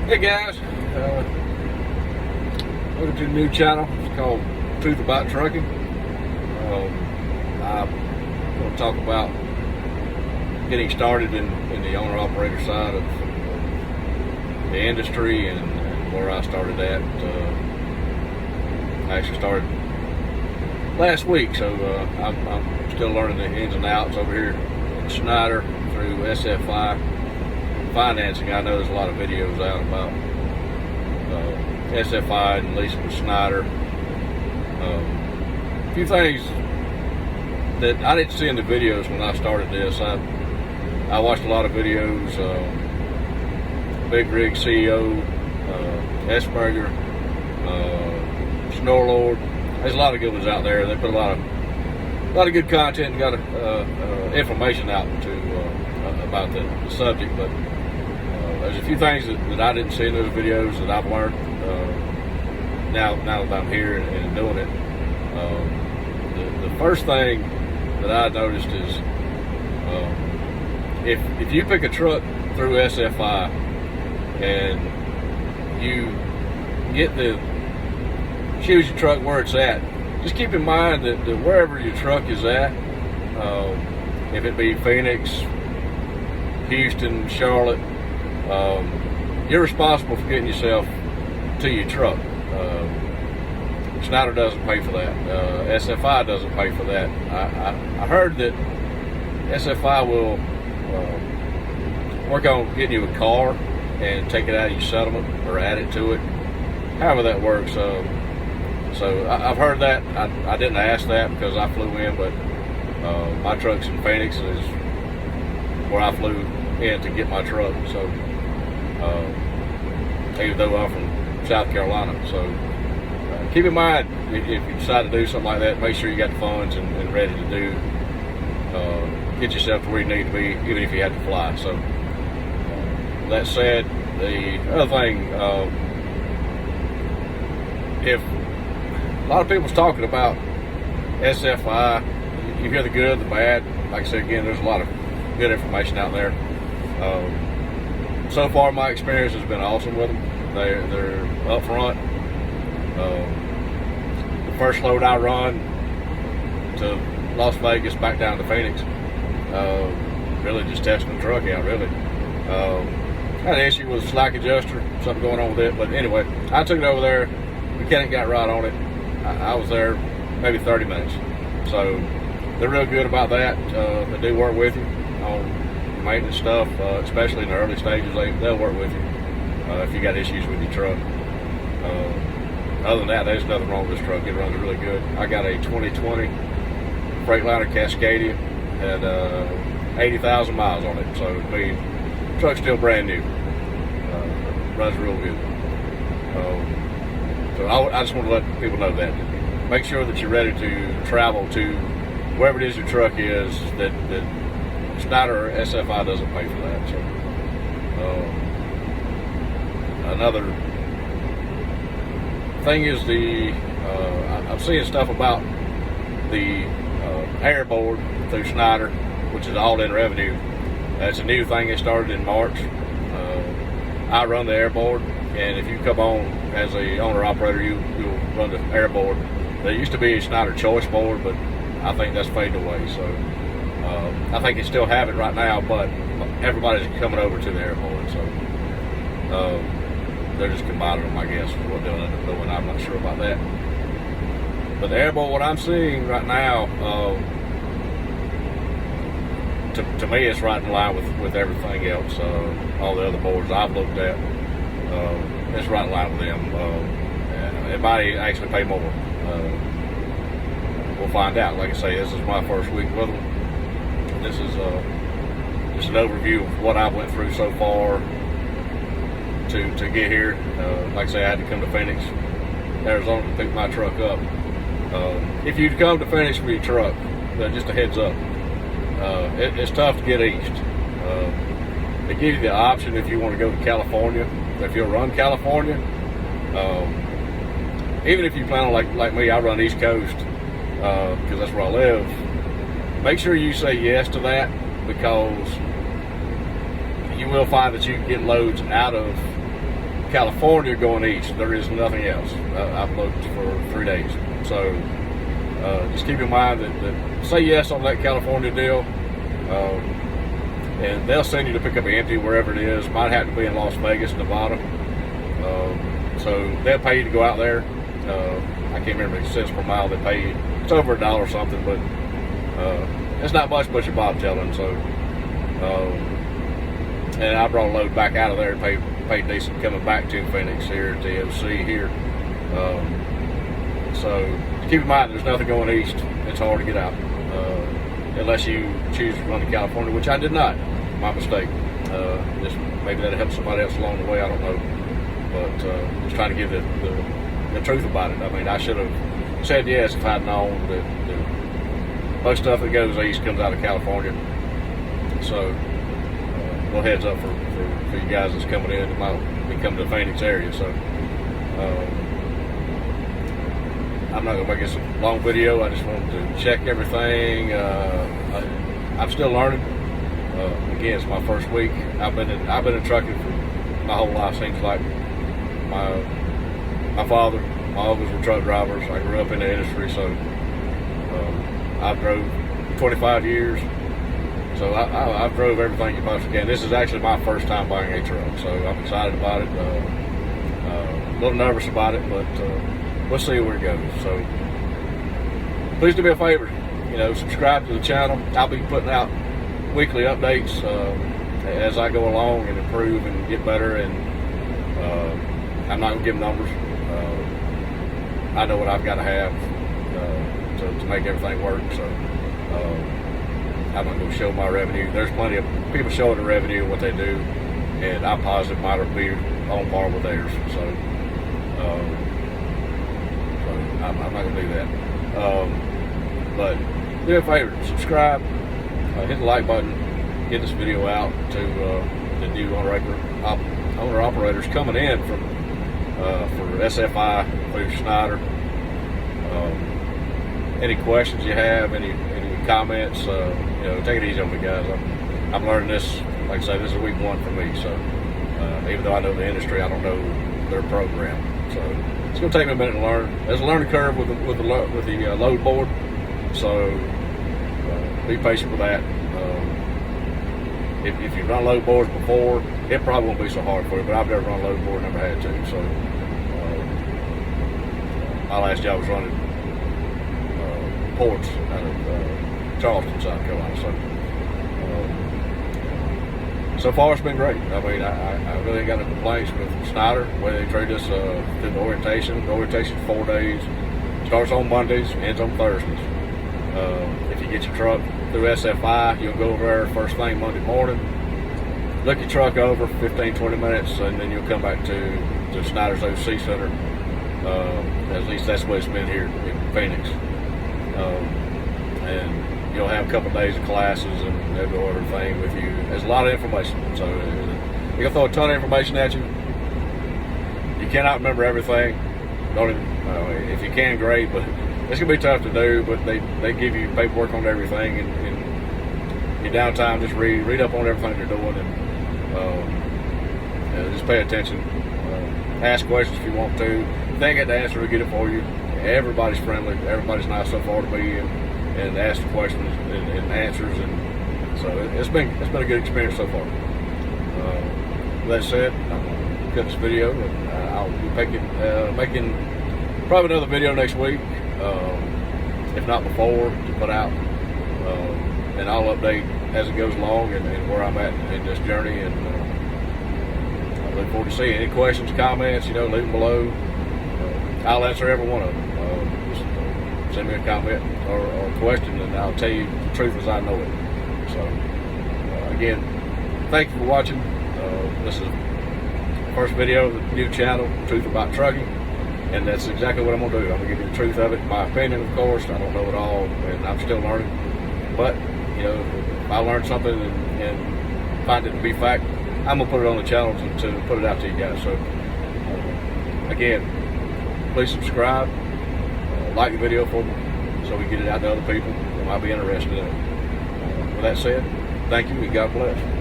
Hey guys, welcome to the new channel. It's called Truth About Trucking. I'm going to talk about getting started in the owner-operator side of the industry and where I started at. I actually started last week, so I'm still learning the ins and outs over here at Schneider through SFI. Financing. I know there's a lot of videos out about SFI and leasing with Schneider. A few things that I didn't see in the videos when I started this. I watched a lot of videos. Big Rig CEO, Esberger, Snorlord. There's a lot of good ones out there. They put a lot of good content and got information out to about the subject, but there's a few things that I didn't see in those videos that I've learned now that I'm here and doing it. The first thing that I noticed is if you pick a truck through SFI and you get choose your truck where it's at, just keep in mind that wherever your truck is at, if it be Phoenix, Houston, Charlotte, you're responsible for getting yourself to your truck. Schneider doesn't pay for that. SFI doesn't pay for that. I heard that SFI will work on getting you a car and take it out of your settlement or add it to it. However that works. So I've heard that. I didn't ask that because I flew in, but my truck's in Phoenix is where I flew in to get my truck. So even though I'm from South Carolina, so keep in mind if you decide to do something like that, make sure you got the funds and ready to do get yourself to where you need to be, even if you have to fly. So that said, the other thing, if a lot of people's talking about SFI, you hear the good, the bad. Like I said again, there's a lot of good information out there. So far, my experience has been awesome with them. They're up front. The first load I run to Las Vegas back down to Phoenix, really just testing the truck out. Really, had an issue with a slack adjuster, something going on with it. But anyway, I took it over there. Mechanic got right on it. I was there maybe 30 minutes. So they're real good about that. They do work with you on maintenance stuff, especially in the early stages. They'll work with you if you got issues with your truck. Other than that, there's nothing wrong with this truck. It runs really good. I got a 2020 Freightliner Cascadia, had 80,000 miles on it, so the truck's still brand new. Runs real good. So I just want to let people know that. Make sure that you're ready to travel to wherever it is your truck is, that Schneider or SFI doesn't pay for that. So another thing is I'm seeing stuff about the airboard through Schneider, which is all-in revenue. That's a new thing they started in March. I run the airboard, and if you come on as a owner-operator, you'll run the airboard. There used to be a Schneider choice board, but I think that's faded away. So I think they still have it right now, but everybody's coming over to the airboard. So they're just combining them, I guess, is what they'll end up doing. I'm not sure about that. But the airboard, what I'm seeing right now, to me, it's right in line with everything else. All the other boards I've looked at, it's right in line with them. It might actually pay more. We'll find out. Like I say, this is my first week with them. This is just an overview of what I went through so far to get here. Like I say, I had to come to Phoenix, Arizona to pick my truck up. If you come to Phoenix for your truck, just a heads up, it's tough to get east. They give you the option if you want to go to California, if you'll run California. Even if you plan on, like me, I run East Coast because that's where I live. Make sure you say yes to that, because you will find that you can get loads out of California going east, there is nothing else. I've looked for 3 days. So just keep in mind that say yes on that California deal, and they'll send you to pick up empty wherever it is. Might have to be in Las Vegas, Nevada. So they'll pay you to go out there. I can't remember the cents per mile they pay you. It's over $1 or something, but it's not much but your bobtailing. So, and I brought a load back out of there and paid decent coming back to Phoenix here at the OC here. So keep in mind, there's nothing going east. It's hard to get out unless you choose to run to California, which I did not. My mistake. Just maybe that'll help somebody else along the way. I don't know, but just trying to give the truth about it. I mean, I should have said yes if I'd known that most stuff that goes east comes out of California. So, little heads up for you guys that's coming in that might be coming to the Phoenix area. So, I'm not going to make this a long video. I just wanted to check everything. I'm still learning. Again, it's my first week. I've been in trucking for my whole life. Seems like my father, my uncles were truck drivers. I grew up in the industry, so I've drove 25 years. So I've drove everything you possibly can. This is actually my first time buying a truck, so I'm excited about it. A little nervous about it, but we'll see where it goes. So please do me a favor, subscribe to the channel. I'll be putting out weekly updates as I go along and improve and get better. And I'm not gonna give numbers. I know what I've got to have to make everything work. So I'm not going to show my revenue. There's plenty of people showing the revenue of what they do, and I'm positive mine will be on par with theirs. So, I'm not going to do that. But do me a favor, subscribe, hit the like button, get this video out to the new owner operators coming in from for SFI through Schneider. Any questions you have, any comments, take it easy on me, guys. I'm learning this. Like I say, this is week 1 for me. So even though I know the industry, I don't know their program. So it's going to take me a minute to learn. There's a learning curve with the load board. So be patient with that. If you've run load boards before, it probably won't be so hard for you. But I've never run a load board, never had to. So my last job was running ports out of Charleston, South Carolina. So far it's been great. I mean, I really ain't got no complaints with Schneider, where they treat us through the orientation. The orientation's 4 days. Starts on Mondays, ends on Thursdays. If you get your truck through SFI, you'll go over there first thing Monday morning, look your truck over for 15-20 minutes, and then you'll come back to Schneider's OC Center. At least that's what it's been here in Phoenix. And you'll have a couple of days of classes, and they'll go over everything with you. There's a lot of information, so you'll throw a ton of information at you. You cannot remember everything. Don't even, if you can, great, but it's gonna be tough to do. But they give you paperwork on everything, and your downtime, just read up on everything they're doing, and just pay attention. Ask questions if you want to. If they ain't got the answer, we'll get it for you. Everybody's friendly. Everybody's nice so far to me, and ask the questions and answers, and so it's been a good experience so far. With that said, I'm gonna cut this video, and I'll be making probably another video next week, if not before, to put out, and I'll update as it goes along and where I'm at in this journey. And I look forward to seeing any questions, comments. Leave them below. I'll answer every one of them. Just send me a comment or a question, and I'll tell you the truth as I know it. So, again, thank you for watching. This is the first video of the new channel, Truth About Trucking, and that's exactly what I'm going to do. I'm going to give you the truth of it, my opinion, of course. I don't know it all, and I'm still learning. But, if I learn something and find it to be fact, I'm going to put it on the channel to put it out to you guys. So, again, please subscribe, like the video for me, so we get it out to other people that might be interested in it. With that said, thank you and God bless.